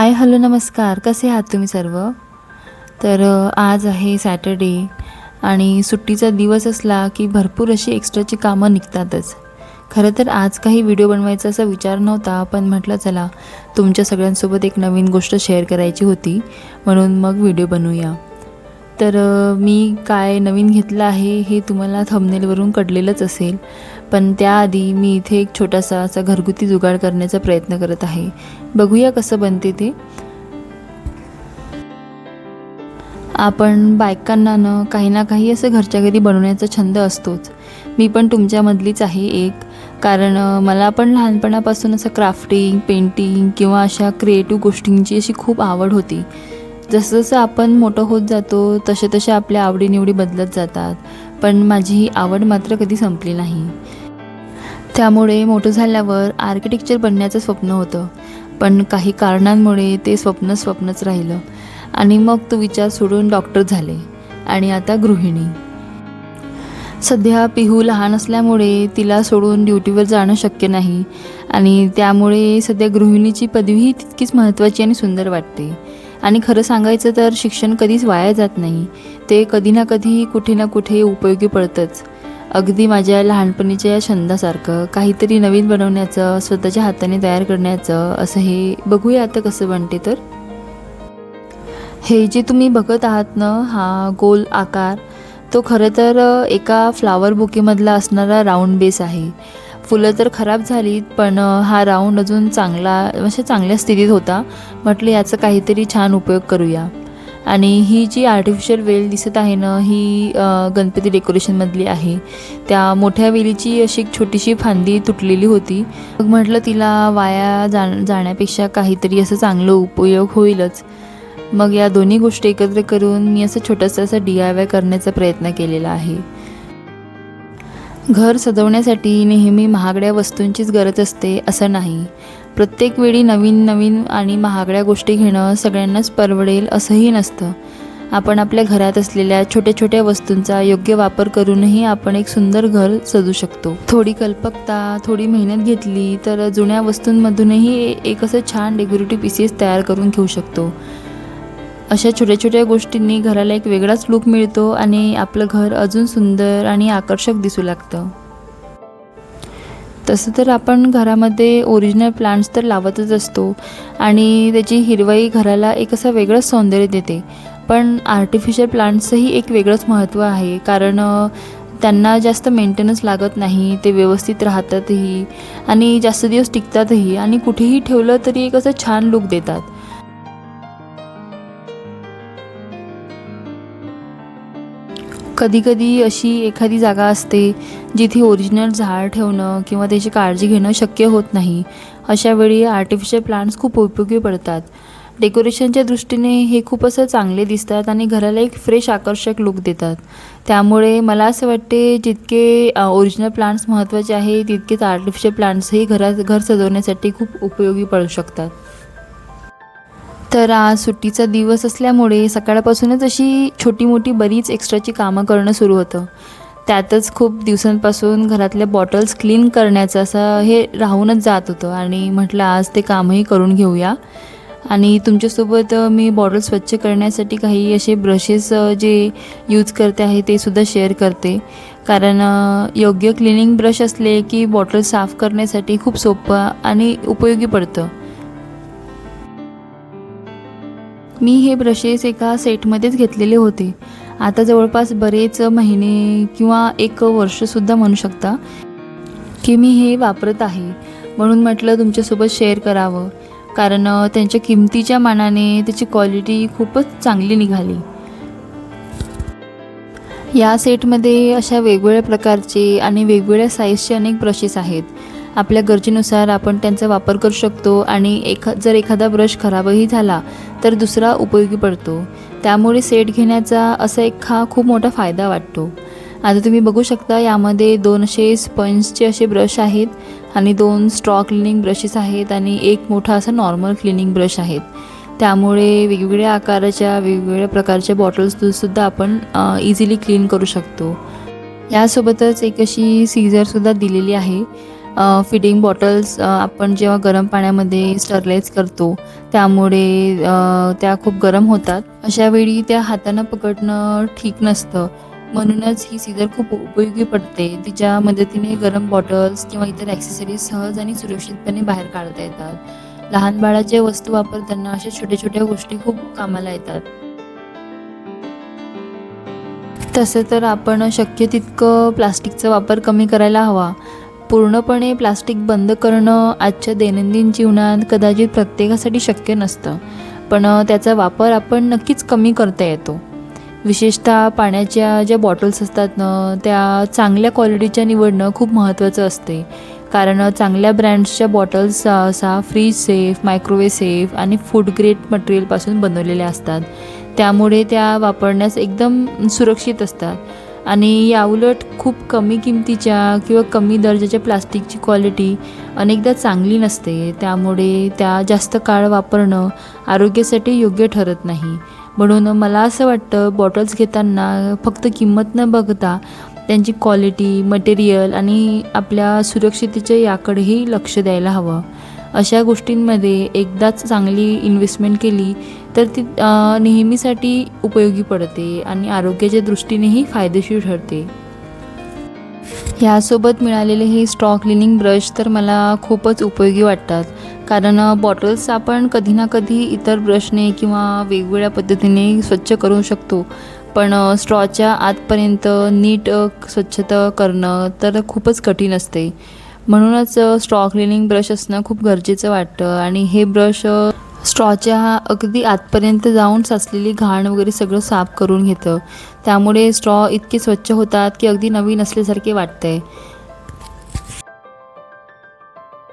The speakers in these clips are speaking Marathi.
हाय, हॅलो, नमस्कार. कसे आहात तुम्ही सर्व? आज आहे सॅटर्डे आणि सुट्टीचा दिवस असला की भरपूर अशी एक्स्ट्राची कामं निघतातच. खरं तर आज काही व्हिडिओ बनवायचा असा विचार नव्हता, पण म्हटलं चला तुमच्या सगळ्यांसोबत एक नवीन गोष्ट शेअर करायची होती, म्हणून मग व्हिडिओ बनवूया. मी काय नवीन घेतलं आहे हे तुम्हाला थंबनेलवरून कळलेलंच असेल, पण त्याआधी मी इथे एक छोटासा असा घरगुती जुगाड करण्याचा प्रयत्न करत आहे. बघूया कसं बनते ते. आपण बायकांना काही ना काही असं घरच्या घरी बनवण्याचा छंद असतोच. मी पण तुमच्यामधलीच आहे एक. कारण मला पण लहानपणापासून असं क्राफ्टिंग, पेंटिंग किंवा अशा क्रिएटिव्ह गोष्टींची अशी खूप आवड होती. जसं जसं आपण मोठं होत जातो तसे तसे आपल्या आवडीनिवडी बदलत जातात, पण माझी ही आवड मात्र कधी संपली नाही. त्यामुळे मोठं झाल्यावर आर्किटेक्चर बनण्याचं स्वप्न होतं, पण काही कारणांमुळे ते स्वप्नच राहिलं आणि मग तो विचार सोडून डॉक्टर झाले आणि आता गृहिणी. सध्या पिहू लहान असल्यामुळे तिला सोडून ड्युटीवर जाणं शक्य नाही आणि त्यामुळे सध्या गृहिणीची पदवीही तितकीच महत्त्वाची आणि सुंदर वाटते. आणि खरं सांगायचं तर शिक्षण कधीच वाया जात नाही, ते कधी ना कधी कुठे ना कुठे उपयोगी पडतंच. अगदी माझ्या लहानपणीच्या या छंदासारखं काहीतरी नवीन बनवण्याचं, स्वतःच्या हाताने तयार करण्याचं असं हे. बघूया आता कसं बनते तर. हे जे तुम्ही बघत आहात ना, हा गोल आकार, तो खरं तर एका फ्लावर बुकेमधला असणारा राऊंड बेस आहे. फुलं तर खराब झालीत, पण हा राऊंड अजून चांगल्या स्थितीत होता. म्हटलं याचा काहीतरी छान उपयोग करूया. आणि ही जी आर्टिफिशियल वेल दिसत आहे ना, ही गणपती डेकोरेशनमधली आहे. त्या मोठ्या वेलीची अशी एक छोटीशी फांदी तुटलेली होती. मग म्हटलं तिला वाया जाण्यापेक्षा काहीतरी असं चांगलं उपयोग होईलच. मग या दोन्ही गोष्टी एकत्र करून मी असं छोटंसं DIY करण्याचा प्रयत्न केलेला आहे. घर सजवण्यासाठी नेहमी महागड्या वस्तूंचीच गरज असते असं नाही. प्रत्येक वेळी नवीन आणि महागड्या गोष्टी घेणं सगळ्यांनाच परवडेल असंही नसतं. आपण आपल्या घरात असलेल्या छोट्या छोट्या वस्तूंचा योग्य वापर करूनही आपण एक सुंदर घर सजू शकतो. थोडी कल्पकता, थोडी मेहनत घेतली तर जुन्या वस्तूंमधूनही एक असं छान डेकोरेटिव्ह पीसेस तयार करून घेऊ शकतो. अशा छोट्या छोट्या गोष्टींनी घराला एक वेगळाच लूक मिळतो आणि आपलं घर अजून सुंदर आणि आकर्षक दिसू लागतं. तसं तर आपण घरामध्ये ओरिजिनल प्लांट्स तर लावतच असतो आणि त्याची हिरवाई घराला एक असं वेगळंच सौंदर्य देते. पण आर्टिफिशियल प्लांट्सचंही एक वेगळंच महत्त्व आहे, कारण त्यांना जास्त मेंटेनन्स लागत नाही, ते व्यवस्थित राहतातही आणि जास्त दिवस टिकतातही आणि कुठेही ठेवलं तरी एक असं छान लूक देतात. कधीकधी अशी एखादी जागा असते जिथे ओरिजिनल झाड ठेवणं किंवा त्याची काळजी घेणं शक्य होत नाही. अशा वेळी आर्टिफिशियल प्लांट्स खूप उपयोगी पडतात. डेकोरेशनच्या दृष्टीने हे खूप असं चांगले दिसतात आणि घराला एक फ्रेश आकर्षक लूक देतात. त्यामुळे मला असं वाटते जितके ओरिजिनल प्लांट्स महत्त्वाचे आहे, तितकेच आर्टिफिशियल प्लांट्सही घर सजवण्यासाठी खूप उपयोगी पडू शकतात. तर आज सुट्टीचा दिवस असल्यामुळे सकाळपासूनच अशी छोटी मोठी बरीच एक्स्ट्राची कामं करणं सुरू होतं. त्यातच खूप दिवसांपासून घरातल्या बॉटल्स क्लीन करण्याचं असं हे राहूनच जात होतं आणि म्हटलं आज ते कामही करून घेऊया. आणि तुमच्यासोबत मी बॉटल स्वच्छ करण्यासाठी काही असे ब्रशेस जे यूज करते आहे ते सुद्धा शेअर करते. कारण योग्य क्लिनिंग ब्रश असले की बॉटल साफ करण्यासाठी खूप सोपं आणि उपयोगी पडतं. मी हे ब्रशेस एका सेटमध्येच घेतलेले होते. आता जवळपास बरेच महिने किंवा 1 वर्षसुद्धा म्हणू शकता की मी हे वापरत आहे. म्हणून म्हटलं तुमच्यासोबत शेअर करावं, कारण त्यांच्या किमतीच्या मानाने त्याची क्वालिटी खूपच चांगली निघाली. या सेटमध्ये अशा वेगवेगळ्या प्रकारचे आणि वेगवेगळ्या साईजचे अनेक ब्रशेस आहेत. आपल्या गरजेनुसार आपण त्यांचा वापर करू शकतो आणि जर एखादा ब्रश खराबही झाला तर दुसरा उपयोगी पडतो. त्यामुळे सेट घेण्याचा असा हा खूप मोठा फायदा वाटतो. आता तुम्ही बघू शकता यामध्ये 2 असे स्पंजचे असे ब्रश आहेत आणि 2 स्ट्रॉ क्लिनिंग ब्रशेस आहेत आणि एक मोठा असा नॉर्मल क्लिनिंग ब्रश आहेत. त्यामुळे वेगवेगळ्या आकाराच्या वेगवेगळ्या प्रकारच्या बॉटल्ससुद्धा आपण इझिली क्लीन करू शकतो. यासोबतच एक अशी सीझरसुद्धा दिलेली आहे फीडिंग बॉटल्स आपण जेव्हा गरम पाण्यामध्ये स्टरलाइज करतो त्यामुळे त्या खूप गरम होतात. अशा वेळी त्या हातानं पकडणं ठीक नसतं. म्हणूनच ही सीझर खूप उपयोगी पडते. तिच्या मदतीने गरम बॉटल्स किंवा इतर ॲक्सेसरीज सहज आणि सुरक्षितपणे बाहेर काढता येतात. लहान बाळाच्या वस्तू वापरताना अशा छोट्या-छोट्या गोष्टी खूप कामाला येतात. तसं तर आपण शक्य तितकं प्लास्टिकचा वापर कमी करायला हवा. पूर्णपणे प्लास्टिक बंद करणं आजच्या दैनंदिन जीवनात कदाचित प्रत्येकासाठी शक्य नसतं. पण त्याचा वापर आपण नक्कीच कमी करता येतो. विशेषतः पाण्याच्या ज्या बॉटल्स असतात ना, त्या चांगल्या क्वालिटीच्या निवडणं खूप महत्त्वाचं असते. कारण चांगल्या ब्रँड्सच्या बॉटल्स सहसा फ्रीज सेफ, मायक्रोवेव्ह सेफ आणि फूड ग्रेड मटेरियलपासून बनवलेल्या असतात. त्यामुळे त्या वापरण्यास एकदम सुरक्षित असतात. आणि याउलट खूप कमी किमतीच्या किंवा कमी दर्जाच्या प्लास्टिकची क्वालिटी अनेकदा चांगली नसते. त्यामुळे त्या जास्त काळ वापरणं आरोग्यासाठी योग्य ठरत नाही. म्हणून मला असं वाटतं, बॉटल्स घेताना फक्त किंमत न बघता त्यांची क्वालिटी, मटेरियल आणि आपल्या सुरक्षिततेच्या याकडेही लक्ष द्यायला हवं. अशा गोष्टींमध्ये एकदाच चांगली इन्व्हेस्टमेंट केली तर ती नेहमीसाठी उपयोगी पडते आणि आरोग्याच्या दृष्टीनेही फायदेशीर ठरते. ह्यासोबत मिळालेले हे स्ट्रॉ क्लिनिंग ब्रश तर मला खूपच उपयोगी वाटतात. कारण बॉटल्स आपण कधी ना कधी इतर ब्रशने किंवा वेगवेगळ्या पद्धतीने स्वच्छ करू शकतो. पण स्ट्रॉच्या आतपर्यंत नीट स्वच्छता करणं तर खूपच कठीण असते. म्हणूनच स्ट्रॉ क्लिनिंग ब्रश असणं खूप गरजेचं वाटतं. आणि हे ब्रश स्ट्रॉच्या अगदी आतपर्यंत जाऊन साचलेली घाण वगैरे सगळं साफ करून घेतं. त्यामुळे स्ट्रॉ इतके स्वच्छ होतात की अगदी नवीन असल्यासारखे वाटतंय.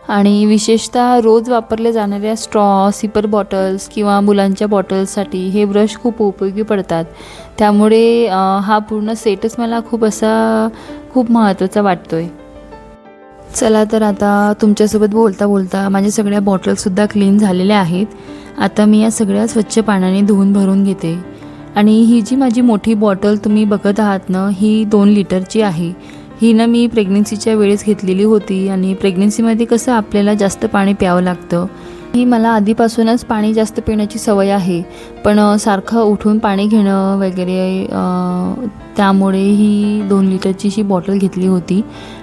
आणि विशेषतः रोज वापरल्या जाणाऱ्या स्ट्रॉ, सिपर बॉटल्स किंवा मुलांच्या बॉटल्ससाठी हे ब्रश खूप उपयोगी पडतात. त्यामुळे हा पूर्ण सेटच मला खूप महत्त्वाचा वाटतो आहे. चला तर आता तुमच्यासोबत बोलता बोलता माझ्या सगळ्या बॉटल्ससुद्धा क्लीन झालेल्या आहेत. आता मी या सगळ्या स्वच्छ पाण्याने धुवून भरून घेते. आणि ही जी माझी मोठी बॉटल तुम्ही बघत आहात ना, ही 2 लिटरची आहे. ही ना मी प्रेग्नन्सीच्या वेळेस घेतलेली होती. आणि प्रेग्नन्सीमध्ये कसं आपल्याला जास्त पाणी प्यावं लागतं. ही मला आधीपासूनच पाणी जास्त पिण्याची सवय आहे. पण सारखं उठून पाणी घेणं वगैरे त्यामुळे ही 2 लिटरची ही बॉटल घेतली होती.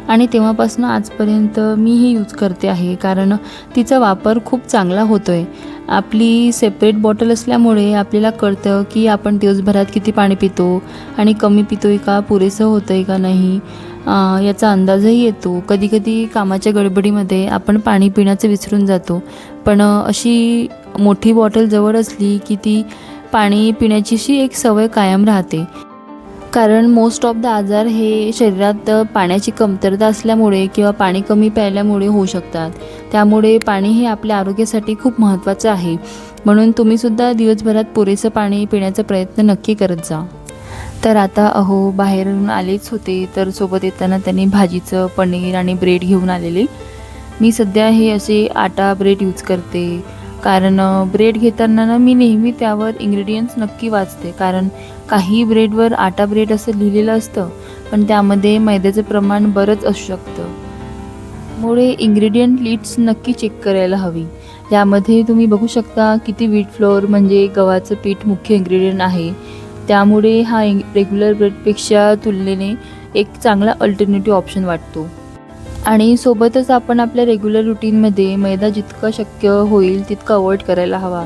आणि तेव्हापासून आजपर्यंत मी ही यूज करते आहे. कारण तिचा वापर खूप चांगला होतो आहे. आपली सेपरेट बॉटल असल्यामुळे आपल्याला कळतं की आपण दिवसभरात किती पाणी पितो आणि कमी पितो आहे का, पुरेसं होतं आहे का नाही, याचा अंदाजही येतो. कधीकधी कामाच्या गडबडीमध्ये आपण पाणी पिण्याचं विसरून जातो. पण अशी मोठी बॉटल जवळ असली की ती पाणी पिण्याची अशी एक सवय कायम राहते. कारण मोस्ट ऑफ द आजार हे शरीरात पाण्याची कमतरता असल्यामुळे किंवा पाणी कमी प्यायल्यामुळे होऊ शकतात. त्यामुळे पाणी हे आपल्या आरोग्यासाठी खूप महत्त्वाचं आहे. म्हणून तुम्हीसुद्धा दिवसभरात पुरेसं पाणी पिण्याचा प्रयत्न नक्की करत जा. तर आता बाहेरून आलेच होते, तर सोबत येताना त्यांनी भाजीचं पनीर आणि ब्रेड घेऊन आलेले. मी सध्या हे असे आटा ब्रेड यूज करते. कारण ब्रेड घेताना ना मी नेहमी त्यावर इन्ग्रेडियंट्स नक्की वाचते. कारण काही ब्रेडवर आटा ब्रेड असं लिहिलेलं असतं, पण त्यामध्ये मैद्याचं प्रमाण बरंच असू शकतं. त्यामुळे इन्ग्रेडियंट लिस्ट्स नक्की चेक करायला हवी. यामध्ये तुम्ही बघू शकता किती व्हीट फ्लोअर म्हणजे गव्हाचं पीठ मुख्य इन्ग्रेडियंट आहे. त्यामुळे हा रेग्युलर ब्रेडपेक्षा तुलनेने एक चांगला अल्टरनेटिव्ह ऑप्शन वाटतो. आणि सोबतच आपण आपल्या रेग्युलर रुटीनमध्ये मैदा जितका शक्य होईल तितका अवॉइड करायला हवा.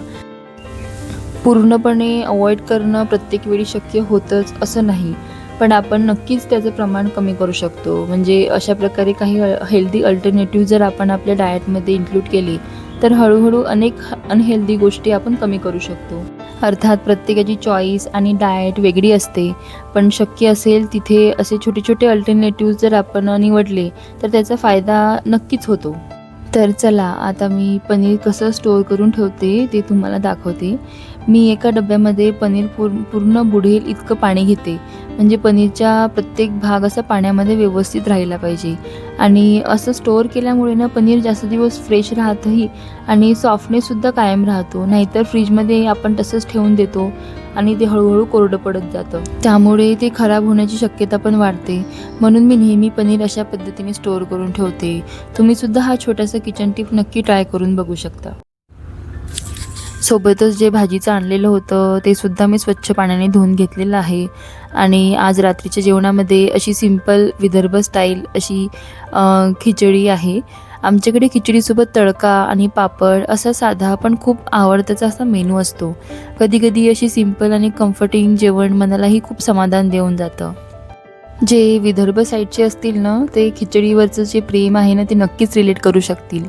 पूर्णपणे अवॉइड करणं प्रत्येक वेळी शक्य होतंच असं नाही, पण आपण नक्कीच त्याचं प्रमाण कमी करू शकतो. म्हणजे अशा प्रकारे काही हेल्दी अल्टरनेटिव्ह जर आपण आपल्या डाएटमध्ये इन्क्लूड केली तर हळूहळू अनेक अनहेल्दी गोष्टी आपण कमी करू शकतो. अर्थात प्रत्येकाची चॉईस आणि डाएट वेगळी असते, पण शक्य असेल तिथे असे छोटे छोटे अल्टरनेटिव्ह जर आपण निवडले तर त्याचा फायदा नक्कीच होतो. तर चला आता मी पनीर कसं स्टोअर करून ठेवते ते तुम्हाला दाखवते. मी एका डब्यामध्ये पनीर पूर्ण बुडेल इतकं पाणी घेते. म्हणजे पनीरचा प्रत्येक भाग असा पाण्यामध्ये व्यवस्थित राहिला पाहिजे. आणि असं स्टोअर केल्यामुळे ना पनीर जास्त दिवस फ्रेश राहतही आणि सॉफ्टनेससुद्धा कायम राहतो. नाहीतर फ्रीजमध्ये आपण तसंच ठेवून देतो आणि ते हळूहळू कोरडं पडत जातं, त्यामुळे ते खराब होण्याची शक्यता पण वाढते. म्हणून मी नेहमी पनीर अशा पद्धतीने स्टोअर करून ठेवते. तुम्हीसुद्धा हा छोटासा किचन टिप नक्की ट्राय करून बघू शकता. सोबतच जे भाजीचं आणलेलं होतं ते सुद्धा मी स्वच्छ पाण्याने धुवून घेतलेलं आहे. आणि आज रात्रीच्या जेवणामध्ये अशी सिंपल विदर्भ स्टाईल अशी खिचडी आहे. आमच्याकडे खिचडीसोबत तडका आणि पापड असा साधा पण खूप आवडताचा असा मेनू असतो. कधीकधी अशी सिंपल आणि कम्फर्टिंग जेवण मनालाही खूप समाधान देऊन जातं. जे विदर्भ साईडचे असतील ना, ते खिचडीवरचं जे प्रेम आहे ना, ते नक्कीच रिलेट करू शकतील.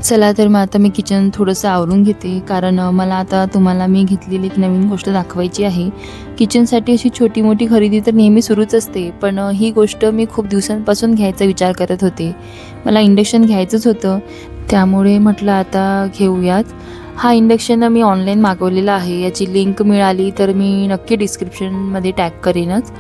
चला तर मग आता मी किचन थोडंसं आवरून घेते, कारण मला आता तुम्हाला मी घेतलेली एक नवीन गोष्ट दाखवायची आहे. किचनसाठी अशी छोटी मोठी खरेदी तर नेहमी सुरूच असते, पण ही गोष्ट मी खूप दिवसांपासून घ्यायचा विचार करत होते. मला इंडक्शन घ्यायचंच होतं, त्यामुळे म्हटलं आता घेऊयात. हा इंडक्शन मी ऑनलाईन मागवलेला आहे. याची लिंक मिळाली तर मी नक्की डिस्क्रिप्शनमध्ये टॅग करेनच.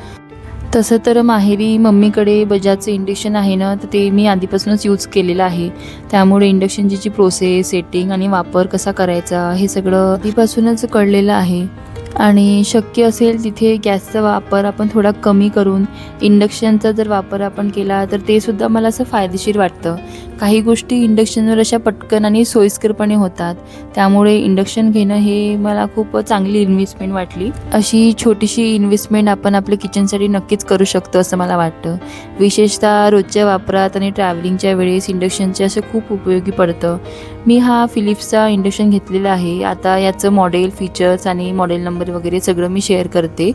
तसं तर माहेरी मम्मीकडे बजाजचं इंडक्शन आहे ना, तर ते मी आधीपासूनच यूज केलेलं आहे. त्यामुळे इंडक्शनची जी प्रोसेस, सेटिंग आणि वापर कसा करायचा हे सगळं आधीपासूनच कळलेलं आहे. आणि शक्य असेल तिथे गॅसचा वापर आपण थोडा कमी करून इंडक्शनचा जर वापर आपण केला तर ते सुद्धा मला असं फायदेशीर वाटतं. काही गोष्टी इंडक्शनवर अशा पटकन आणि सोयीस्करपणे होतात, त्यामुळे इंडक्शन घेणं हे मला खूप चांगली इन्व्हेस्टमेंट वाटली. अशी छोटीशी इन्व्हेस्टमेंट आपण आपल्या किचनसाठी नक्कीच करू शकतो असं मला वाटतं. विशेषतः रोजच्या वापरात आणि ट्रॅव्हलिंगच्या वेळेस इंडक्शनचे असं खूप उपयोगी पडतं. मी हा फिलिप्सचा इंडक्शन घेतलेला आहे. आता याचं मॉडेल, फीचर्स आणि मॉडेल नंबर वगैरे सगळं मी शेअर करते.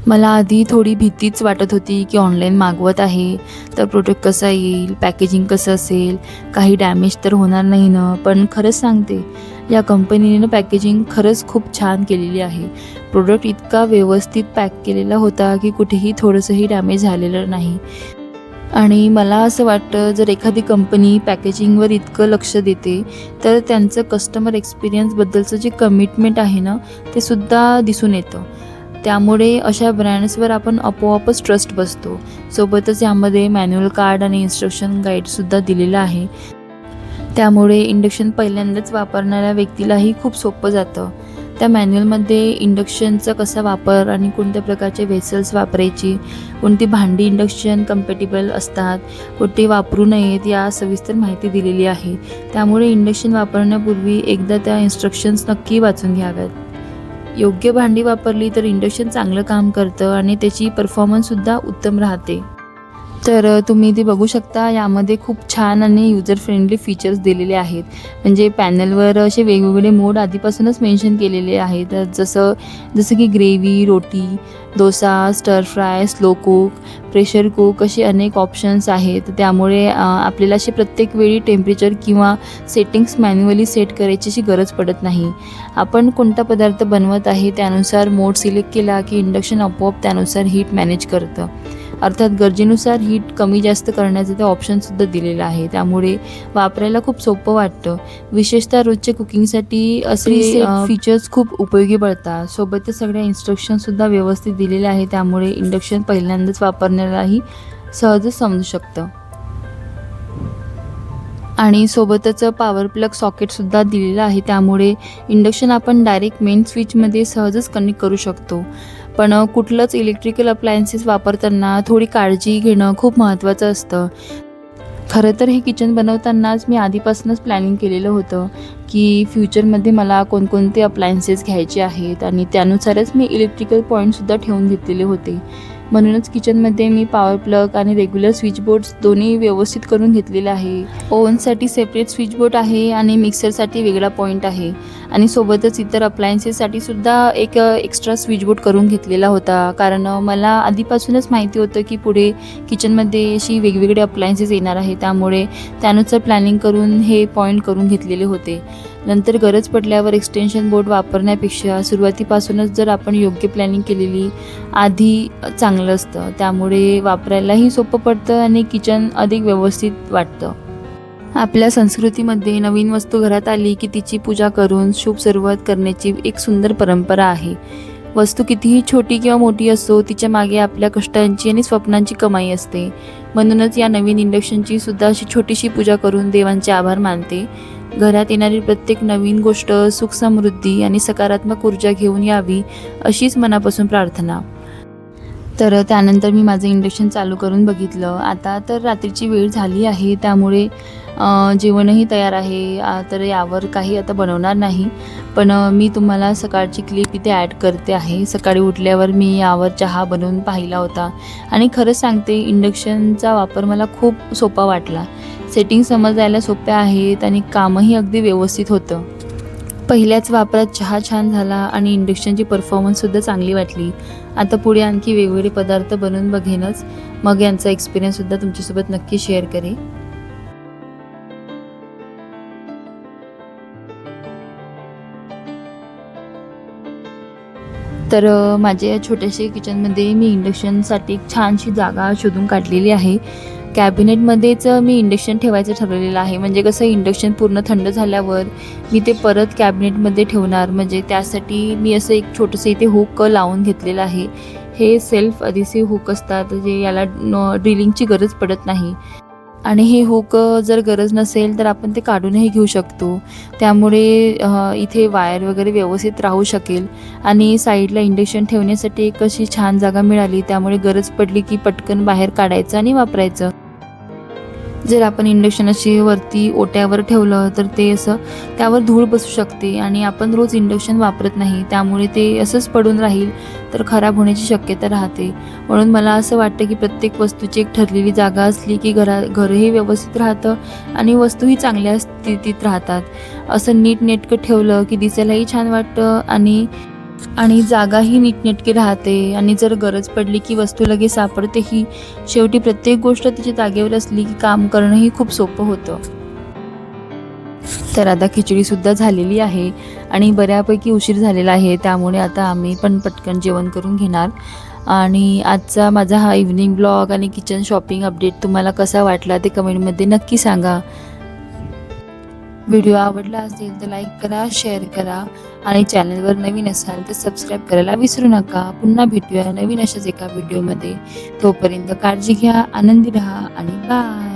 मला आधी थोडी भीतीच वाटत होती की ऑनलाईन मागवत आहे तर प्रोडक्ट कसा येईल, पॅकेजिंग कसं असेल, काही डॅमेज तर होणार नाही ना. पण खरंच सांगते, या कंपनीने पॅकेजिंग खरंच खूप छान केलेली आहे. प्रोडक्ट इतका व्यवस्थित पॅक केलेला होता की कुठेही थोडंसंही डॅमेज झालेलं नाही. आणि मला असं वाटतं, जर एखादी कंपनी पॅकेजिंगवर इतकं लक्ष देते तर त्यांचं कस्टमर एक्सपिरियन्सबद्दलचं जे कमिटमेंट आहे ना, ते सुद्धा दिसून येतं. त्यामुळे अशा ब्रँड्सवर आपण आपोआपच ट्रस्ट बसतो. सोबतच यामध्ये मॅन्युअल कार्ड आणि इन्स्ट्रक्शन गाईडसुद्धा दिलेलं आहे. त्यामुळे इंडक्शन पहिल्यांदाच वापरणाऱ्या व्यक्तीलाही खूप सोपं जातं. त्या मॅन्युअलमध्ये इंडक्शनचा कसा वापर आणि कोणत्या प्रकारचे व्हेसल्स वापरायची, कोणती भांडी इंडक्शन कम्पॅटिबल असतात, कोणते वापरू नयेत, या सविस्तर माहिती दिलेली आहे. त्यामुळे इंडक्शन वापरण्यापूर्वी एकदा त्या इन्स्ट्रक्शन्स नक्की वाचून घ्याव्यात. योग्य भांडी वापरली तर इंडक्शन चांगलं काम करतं आणि त्याची परफॉर्मन्ससुद्धा उत्तम राहते. तर तुम्ही ते बघू शकता, यामध्ये खूप छान आणि युजर फ्रेंडली फीचर्स दिलेले आहेत. म्हणजे पॅनलवर असे वेगवेगळे मोड आधीपासूनच मेन्शन केलेले आहेत, जसं की ग्रेव्ही, रोटी, डोसा, स्टर fry, slow cook, pressure cook असे अनेक ऑप्शन्स आहेत. त्यामुळे आपल्याला असे प्रत्येक वेळी टेम्परेचर किंवा सेटिंग्स मॅन्युअली सेट करायची अशी गरज पडत नाही. आपण कोणता पदार्थ बनवत आहे त्यानुसार मोड सिलेक्ट केला की इंडक्शन आपोआप त्यानुसार हीट मॅनेज करतं. अर्थात गरजेनुसार हीट कमी जास्त करण्याचं ते ऑप्शनसुद्धा दिलेलं आहे. त्यामुळे वापरायला खूप सोपं वाटतं. विशेषतः रोजच्या कुकिंगसाठी असे फीचर्स खूप उपयोगी पडतात. सोबतच सगळ्या इन्स्ट्रक्शनसुद्धा व्यवस्थित दिलेल्या आहे. त्यामुळे इंडक्शन पहिल्यांदाच वापरण्यालाही सहजच समजू शकतं. आणि सोबतच पॉवर प्लग सॉकेटसुद्धा दिलेलं आहे. त्यामुळे इंडक्शन आपण डायरेक्ट मेन स्विचमध्ये सहजच कनेक्ट करू शकतो. पण कुठलंच इलेक्ट्रिकल अप्लायन्सेस वापरताना थोडी काळजी घेणं खूप महत्त्वाचं असतं. खरं तर हे किचन बनवतानाच मी आधीपासूनच प्लॅनिंग केलेलं होतं की फ्युचरमध्ये मला कोणकोणते अप्लायन्सेस घ्यायचे आहेत आणि त्यानुसारच मी इलेक्ट्रिकल पॉईंटसुद्धा ठेवून घेतलेले होते. म्हणूनच किचनमध्ये मी पॉवर प्लग आणि रेग्युलर स्विच बोर्ड्स दोन्ही व्यवस्थित करून घेतलेलं आहे. ओव्हनसाठी सेपरेट स्विच बोर्ड आहे आणि मिक्सरसाठी वेगळा पॉईंट आहे. आणि सोबतच इतर अप्लायन्सेससाठी सुद्धा एक एक्स्ट्रा स्विच बोर्ड करून घेतलेला होता, कारण मला आधीपासूनच माहिती होतं की पुढे किचनमध्ये अशी वेगवेगळे अप्लायन्सेस येणार आहे. त्यामुळे त्यानुसार प्लॅनिंग करून हे पॉईंट करून घेतलेले होते. नंतर गरज पडल्यावर एक्सटेन्शन बोर्ड वापरण्यापेक्षा सुरुवातीपासूनच जर आपण योग्य प्लॅनिंग केलेली आधी चांगलं असतं. त्यामुळे वापरायलाही सोपं पडतं आणि किचन अधिक व्यवस्थित वाटतं. आपल्या संस्कृतीमध्ये नवीन वस्तू घरात आली की तिची पूजा करून शुभ सुरुवात करण्याची एक सुंदर परंपरा आहे. वस्तू कितीही छोटी किंवा मोठी असो, तिच्या मागे आपल्या कष्टांची आणि स्वप्नांची कमाई असते. म्हणूनच या नवीन इंडक्शनची सुद्धा अशी छोटीशी पूजा करून देवांचे आभार मानते. घरात येणारी प्रत्येक नवीन गोष्ट सुख समृद्धी आणि सकारात्मक ऊर्जा घेऊन यावी अशीच मनापासून प्रार्थना. तर त्यानंतर मी माझं इंडक्शन चालू करून बघितलं. आता तर रात्रीची वेळ झाली आहे, त्यामुळे जेवणही तयार आहे. तर यावर काही आता बनवणार नाही, पण मी तुम्हाला सकाळची क्लिप इथे ॲड करते आहे. सकाळी उठल्यावर मी यावर चहा बनवून पाहिला होता आणि खरंच सांगते, इंडक्शनचा वापर मला खूप सोपा वाटला. सेटिंग समजायला सोप्या आहेत आणि कामही अगदी व्यवस्थित होतं. पहिल्याच वापरात चहा छान झाला आणि इंडक्शनची परफॉर्मन्ससुद्धा चांगली वाटली. आता पुढे आणखी वेगवेगळे पदार्थ बनवून बघेनच, मग यांचा एक्सपिरियन्ससुद्धा तुमच्यासोबत नक्की शेअर करेन. तर माझ्या या छोट्याशा किचनमध्ये मी इंडक्शनसाठी एक छानशी जागा शोधून काढलेली आहे. कॅबिनेटमध्येच मी इंडक्शन ठेवायचं ठरवलेलं आहे. म्हणजे कसं, इंडक्शन पूर्ण थंड झाल्यावर मी ते परत कॅबिनेटमध्ये ठेवणार. म्हणजे त्यासाठी मी असं एक छोटंसं इथे हुक लावून घेतलेलं आहे. हे सेल्फ अधेसिव्ह हुक असतात, जे याला ड्रिलिंगची गरज पडत नाही. आणि हे हुक जर गरज नसेल तर आपण ते काढूनही घेऊ शकतो. त्यामुळे इथे वायर वगैरे व्यवस्थित राहू शकेल आणि साईडला इंडक्शन ठेवण्यासाठी एक अशी छान जागा मिळाली. त्यामुळे गरज पडली की पटकन बाहेर काढायचं आणि वापरायचं. जर आपण इंडक्शन अशी वरती ओट्यावर ठेवलं तर ते असं त्यावर धूळ बसू शकते आणि आपण रोज इंडक्शन वापरत नाही, त्यामुळे ते असंच पडून राहील तर खराब होण्याची शक्यता राहते. म्हणून मला असं वाटतं की प्रत्येक वस्तूची एक ठरलेली जागा असली की घरही व्यवस्थित राहतं आणि वस्तूही चांगल्या स्थितीत राहतात. असं नीटनेटकं ठेवलं की दिसायलाही छान वाटतं आणि जागाही नीटनेटकी राहते. आणि जर गरज पडली की वस्तू लगेच सापडतेही. शेवटी प्रत्येक गोष्ट तिच्या जागेवर असली की काम करणंही खूप सोपं होतं. तर आता खिचडीसुद्धा झालेली आहे आणि बऱ्यापैकी उशीर झालेला आहे, त्यामुळे आता आम्ही पण पटकन जेवण करून घेणार. आणि आजचा माझा हा इव्हनिंग ब्लॉग आणि किचन शॉपिंग अपडेट तुम्हाला कसा वाटला ते कमेंटमध्ये नक्की सांगा. व्हिडिओ आवडला असेल तर लाईक करा, शेअर करा आणि चॅनलवर नवीन असाल तर सबस्क्राईब करायला विसरू नका. पुन्हा भेटूया नवीन अशाच एका व्हिडिओमध्ये. तोपर्यंत काळजी घ्या, आनंदी राहा आणि बाय.